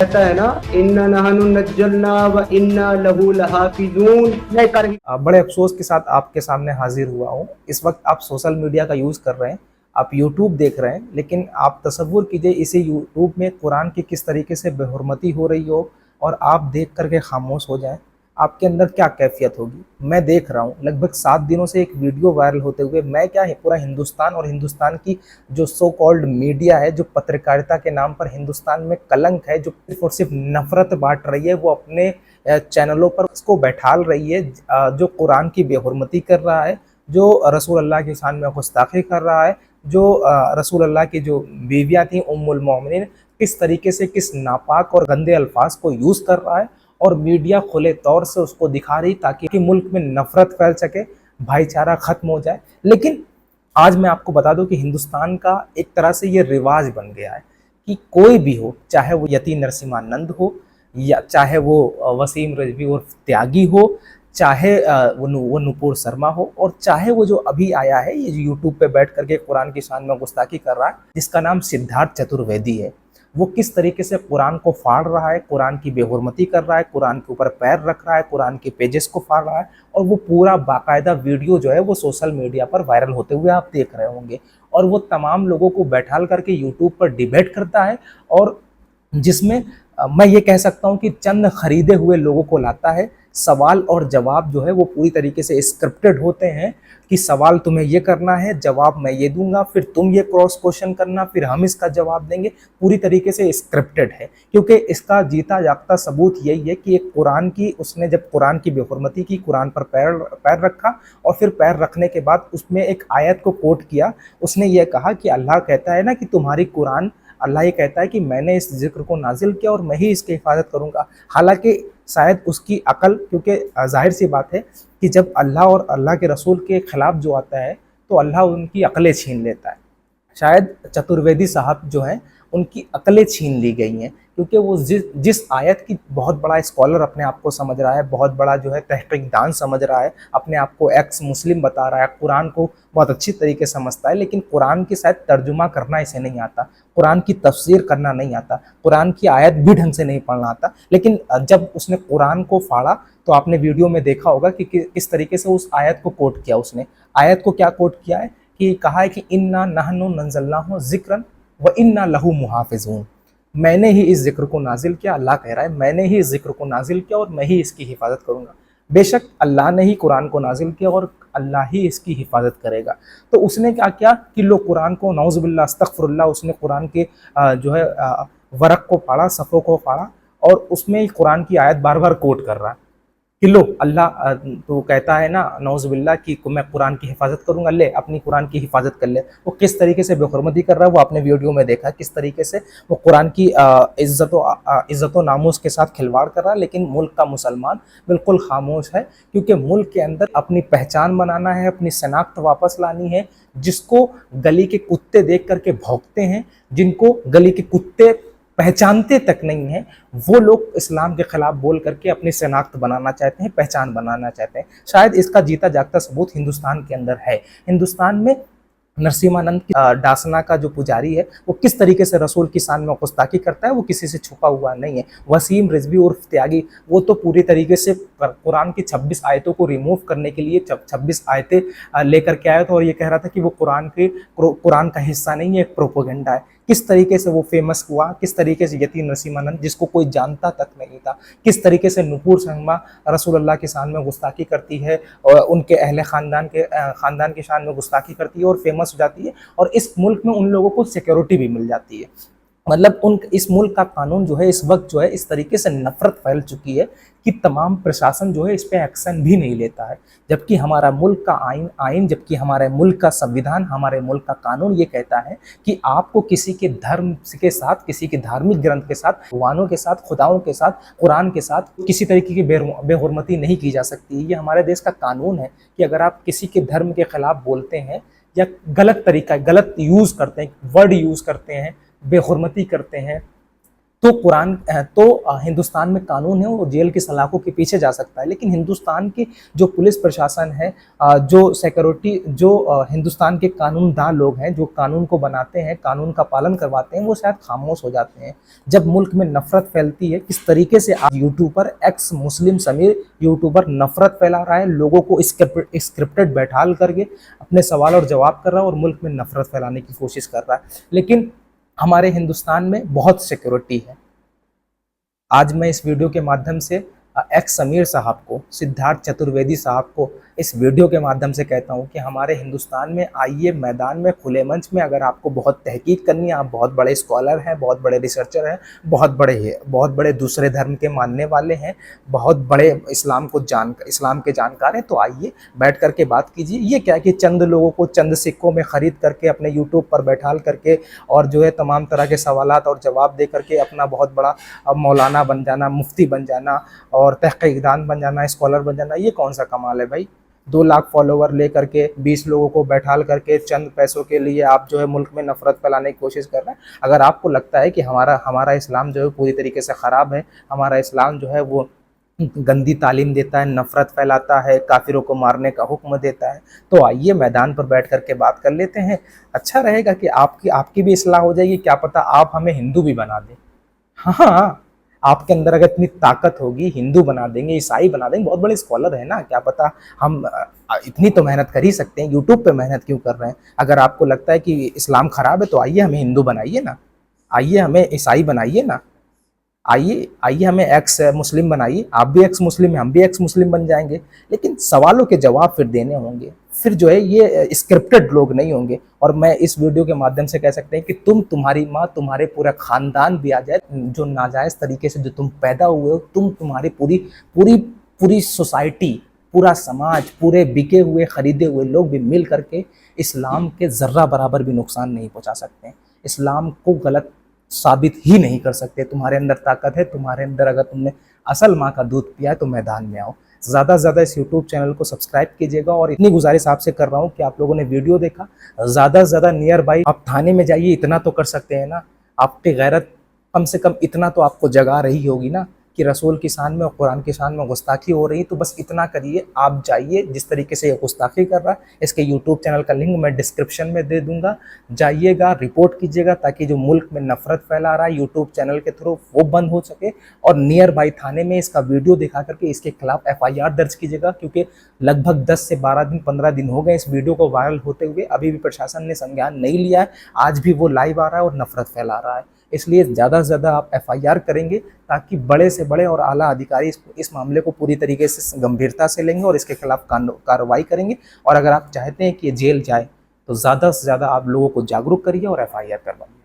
कहता है ना, इन्ना नहनु नज्जलना व इन्ना लहू लहाफिजून। मैं कर बड़े अफसोस के साथ आपके सामने हाजिर हुआ हूँ। इस वक्त आप सोशल मीडिया का यूज़ कर रहे हैं, आप यूट्यूब देख रहे हैं, लेकिन आप तसव्वुर कीजिए इसी यूट्यूब में कुरान की किस तरीके से बेहुरमती हो रही हो और आप देख करके खामोश हो जाएं, आपके अंदर क्या कैफियत होगी। मैं देख रहा हूँ लगभग 7 दिनों से एक वीडियो वायरल होते हुए, मैं क्या है पूरा हिंदुस्तान और हिंदुस्तान की जो सो कॉल्ड मीडिया है, जो पत्रकारिता के नाम पर हिंदुस्तान में कलंक है, जो सिर्फ और सिर्फ नफरत बांट रही है, वो अपने चैनलों पर उसको बैठाल रही है। जो कुरान की बेहुरमती कर रहा है, जो रसूल अल्लाह की शान में गुस्ताखी कर रहा है, जो रसूल अल्लाह की जो बीवियाँ थी उम्मुल मोमिनीन, किस तरीके से किस नापाक और गंदे अल्फाज को यूज़ कर रहा है, और मीडिया खुले तौर से उसको दिखा रही ताकि मुल्क में नफरत फैल सके, भाईचारा खत्म हो जाए। लेकिन आज मैं आपको बता दूं कि हिंदुस्तान का एक तरह से ये रिवाज बन गया है कि कोई भी हो, चाहे वो यति नरसिम्हानंद हो, या चाहे वो वसीम रिजवी उर्फ त्यागी हो, चाहे वो नुपुर शर्मा हो, और चाहे वो जो अभी आया है ये यूट्यूब पे बैठ करके कुरान की शान में गुस्ताखी कर रहा है, जिसका नाम सिद्धार्थ चतुर्वेदी है। वो किस तरीके से कुरान को फाड़ रहा है, कुरान की बेहुरमती कर रहा है, कुरान के ऊपर पैर रख रहा है, कुरान के पेजेस को फाड़ रहा है, और वो पूरा बाकायदा वीडियो जो है वो सोशल मीडिया पर वायरल होते हुए आप देख रहे होंगे। और वो तमाम लोगों को बैठाल करके यूट्यूब पर डिबेट करता है, और जिसमें मैं ये कह सकता हूँ कि चंद खरीदे हुए लोगों को लाता है। सवाल और जवाब जो है वो पूरी तरीके से स्क्रिप्टेड होते हैं कि सवाल तुम्हें ये करना है, जवाब मैं ये दूंगा, फिर तुम ये क्रॉस क्वेश्चन करना, फिर हम इसका जवाब देंगे। पूरी तरीके से स्क्रिप्टेड है, क्योंकि इसका जीता जागता सबूत यही है कि एक कुरान की, उसने जब कुरान की बेहुरमती की, कुरान पर पैर रखा, और फिर पैर रखने के बाद उसमें एक आयत को कोट किया। उसने ये कहा कि अल्लाह कहता है ना कि तुम्हारी कुरान, अल्लाह ये कहता है कि मैंने इस जिक्र को नाजिल किया और मैं ही इसकी हिफाजत करूँगा। हालांकि शायद उसकी अकल, क्योंकि जाहिर सी बात है कि जब अल्लाह और अल्लाह के रसूल के ख़िलाफ़ जो आता है तो अल्लाह उनकी अकलें छीन लेता है। शायद चतुर्वेदी साहब जो हैं उनकी अकलें छीन ली गई हैं, क्योंकि वो जिस आयत की बहुत बड़ा स्कॉलर अपने आप को समझ रहा है, बहुत बड़ा जो है तहकीकदान समझ रहा है, अपने आप को एक्स मुस्लिम बता रहा है, कुरान को बहुत अच्छी तरीके से समझता है, लेकिन कुरान की शायद तर्जुमा करना इसे नहीं आता, कुरान की तफसीर करना नहीं आता, कुरान की आयत भी ढंग से नहीं पढ़ना आता। लेकिन जब उसने कुरान को फाड़ा तो आपने वीडियो में देखा होगा कि किस तरीके से उस आयत को कोट किया। उसने आयत को क्या कोट किया है कि कहा है कि इन्ना नहनु नज़लनाहु ज़िक्रन व इन्ना लहू मुहाफ़िज़ून। मैंने ही इस जिक्र को नाजिल किया, अल्लाह कह रहा है मैंने ही इस जिक्र को नाजिल किया और मैं ही इसकी हिफाजत करूँगा। बेशक अल्लाह ने ही कुरान को नाजिल किया और अल्लाह ही इसकी हिफाजत करेगा। तो उसने क्या किया कि लो कुरान को, नौज़ुबिल्लाह अस्तग़फ़िरुल्लाह, उसने कुरान के जो है वरक़ को फाड़ा, सफ़ों को फाड़ा, और उसमें कुरान की आयत बार बार कोट कर रहा है कि लो अल्लाह तो कहता है ना नौज़ुबिल्लाह कि मैं कुरान की हिफाजत करूँगा, ले अपनी कुरान की हिफाजत कर ले। वो किस तरीके से बेहुरमती कर रहा है वो आपने वीडियो में देखा, किस तरीके से वो कुरान की इज़्ज़त व नामूस के साथ खिलवाड़ कर रहा है। लेकिन मुल्क का मुसलमान बिल्कुल खामोश है, क्योंकि मुल्क के अंदर अपनी पहचान बनाना है, अपनी शनाख्त वापस लानी है। जिसको गली के कुत्ते देख करके भौंकते हैं, जिनको गली के कुत्ते पहचानते तक नहीं है, वो लोग इस्लाम के खिलाफ बोल करके अपनी शनाख्त बनाना चाहते हैं, पहचान बनाना चाहते हैं। शायद इसका जीता जागता सबूत हिंदुस्तान के अंदर है। हिंदुस्तान में नरसिम्हानंद की डासना का जो पुजारी है वो किस तरीके से रसूल की शान में गुस्ताखी करता है, वो किसी से छुपा हुआ नहीं है। वसीम रिजवी उर्फ त्यागी, वो तो पूरी तरीके से कुरान की 26 आयतों को रिमूव करने के लिए 26 आयतें लेकर के आया था, और ये कह रहा था कि वो कुरान का हिस्सा नहीं है, एक प्रोपोगेंडा है। किस तरीके से वो फेमस हुआ, किस तरीके से यती नरसिम्हानंद, जिसको कोई जानता तक नहीं था, किस तरीके से नुपुर शर्मा रसूलुल्लाह की शान में गुस्ताखी करती है और उनके अहले ख़ानदान की शान में गुस्ताखी करती है और फेमस हो जाती है, और इस मुल्क में उन लोगों को सिक्योरिटी भी मिल जाती है। मतलब इस मुल्क का कानून जो है इस वक्त जो है इस तरीके से नफरत फैल चुकी है कि तमाम प्रशासन जो है इस पे एक्शन भी नहीं लेता है। जबकि हमारा मुल्क का आइन जबकि हमारे मुल्क का संविधान, हमारे मुल्क का कानून ये कहता है कि आपको किसी के धर्म के साथ, किसी के धार्मिक ग्रंथ के साथ, भगवानों के साथ, खुदाओं के साथ, कुरान के साथ किसी तरीके की बेहुरमती नहीं की जा सकती। ये हमारे देश का कानून है कि अगर आप किसी के धर्म के खिलाफ बोलते हैं या गलत यूज़ करते हैं, वर्ड यूज़ करते हैं, बेहुरमती करते हैं, तो कुरान तो हिंदुस्तान में कानून है, वो जेल की सलाखों के पीछे जा सकता है। लेकिन हिंदुस्तान की जो पुलिस प्रशासन है, जो सिक्योरिटी, जो हिंदुस्तान के कानूनदान लोग हैं, जो कानून को बनाते हैं, कानून का पालन करवाते हैं, वो शायद खामोश हो जाते हैं जब मुल्क में नफरत फैलती है। किस तरीके से आज यूट्यूबर एक्स मुस्लिम समीर यूट्यूबर नफरत फैला रहा है, लोगों को स्क्रिप्टेड बैठाल करके अपने सवाल और जवाब कर रहा है और मुल्क में नफरत फैलाने की कोशिश कर रहा है। लेकिन हमारे हिंदुस्तान में बहुत सिक्योरिटी है। आज मैं इस वीडियो के माध्यम से एक्स समीर साहब को, सिद्धार्थ चतुर्वेदी साहब को इस वीडियो के माध्यम से कहता हूं कि हमारे हिंदुस्तान में आइए, मैदान में, खुले मंच में। अगर आपको बहुत तहकीक करनी है, आप बहुत बड़े स्कॉलर हैं, बहुत बड़े रिसर्चर हैं, बहुत बड़े दूसरे धर्म के मानने वाले हैं, बहुत बड़े इस्लाम के जानकार हैं, तो आइए बैठ करके बात कीजिए। ये क्या कि चंद लोगों को चंद सिक्कों में ख़रीद करके अपने यूट्यूब पर बैठाल करके और जो है तमाम तरह के सवालात और जवाब दे करके अपना बहुत बड़ा मौलाना बन जाना, मुफ्ती बन जाना और तहकीकदान बन जाना, स्कॉलर बन जाना, ये कौन सा कमाल है भाई? 2 लाख फॉलोवर ले करके 20 लोगों को बैठाल करके चंद पैसों के लिए आप जो है मुल्क में नफरत फैलाने की कोशिश कर रहे हैं। अगर आपको लगता है कि हमारा इस्लाम जो है पूरी तरीके से ख़राब है, हमारा इस्लाम जो है वो गंदी तालीम देता है, नफरत फैलाता है, काफिरों को मारने का हुक्म देता है, तो आइए मैदान पर बैठ करके बात कर लेते हैं। अच्छा रहेगा कि आपकी भी इस्लाह हो जाएगी, क्या पता आप हमें हिंदू भी बना दें। हाँ, आपके अंदर अगर इतनी ताकत होगी, हिंदू बना देंगे, ईसाई बना देंगे, बहुत बड़े स्कॉलर है ना, क्या पता हम इतनी तो मेहनत कर ही सकते हैं। यूट्यूब पे मेहनत क्यों कर रहे हैं? अगर आपको लगता है कि इस्लाम खराब है तो आइए हमें हिंदू बनाइए ना, आइए हमें ईसाई बनाइए ना, आइए हमें एक्स मुस्लिम बनाइए। आप भी एक्स मुस्लिम हैं, हम भी एक्स मुस्लिम बन जाएंगे। लेकिन सवालों के जवाब फिर देने होंगे, फिर जो है ये स्क्रिप्टेड लोग नहीं होंगे। और मैं इस वीडियो के माध्यम से कह सकते हैं कि तुम्हारी माँ, तुम्हारे पूरा खानदान भी आ जाए, जो नाजायज़ तरीके से जो तुम पैदा हुए हो, तुम्हारी पूरी सोसाइटी, पूरा समाज, पूरे बिके हुए खरीदे हुए लोग भी मिल करके इस्लाम के ज़र्रा बराबर भी नुकसान नहीं पहुँचा सकते, इस्लाम को गलत साबित ही नहीं कर सकते। तुम्हारे अंदर ताकत है, तुम्हारे अंदर अगर तुमने असल माँ का दूध पिया है तो मैदान में आओ। ज़्यादा से ज़्यादा इस यूट्यूब चैनल को सब्सक्राइब कीजिएगा। और इतनी गुजारिश आपसे कर रहा हूँ कि आप लोगों ने वीडियो देखा, ज़्यादा से ज़्यादा नियर बाई आप थाने में जाइए, इतना तो कर सकते हैं ना। आपकी गैरत कम से कम इतना तो आपको जगा रही होगी ना कि रसूल की शान में और कुरान की शान में गुस्ताखी हो रही, तो बस इतना करिए। आप जाइए, जिस तरीके से ये गुस्ताखी कर रहा है, इसके यूट्यूब चैनल का लिंक मैं डिस्क्रिप्शन में दे दूंगा, जाइएगा, रिपोर्ट कीजिएगा, ताकि जो मुल्क में नफरत फैला रहा है यूट्यूब चैनल के थ्रू वो बंद हो सके। और नियर बाई थाने में इसका वीडियो दिखा करके इसके खिलाफ FIR दर्ज कीजिएगा, क्योंकि लगभग 10 से 12 दिन 15 दिन हो गए इस वीडियो को वायरल होते हुए, अभी भी प्रशासन ने संज्ञान नहीं लिया है। आज भी वो लाइव आ रहा है और नफरत फैला रहा है। इसलिए ज़्यादा से ज़्यादा आप FIR करेंगे, ताकि बड़े से बड़े और आला अधिकारी इस मामले को पूरी तरीके से गंभीरता से लेंगे और इसके खिलाफ कार्रवाई करेंगे। और अगर आप चाहते हैं कि ये जेल जाए तो ज़्यादा से ज़्यादा आप लोगों को जागरूक करिए और FIR करवाइए।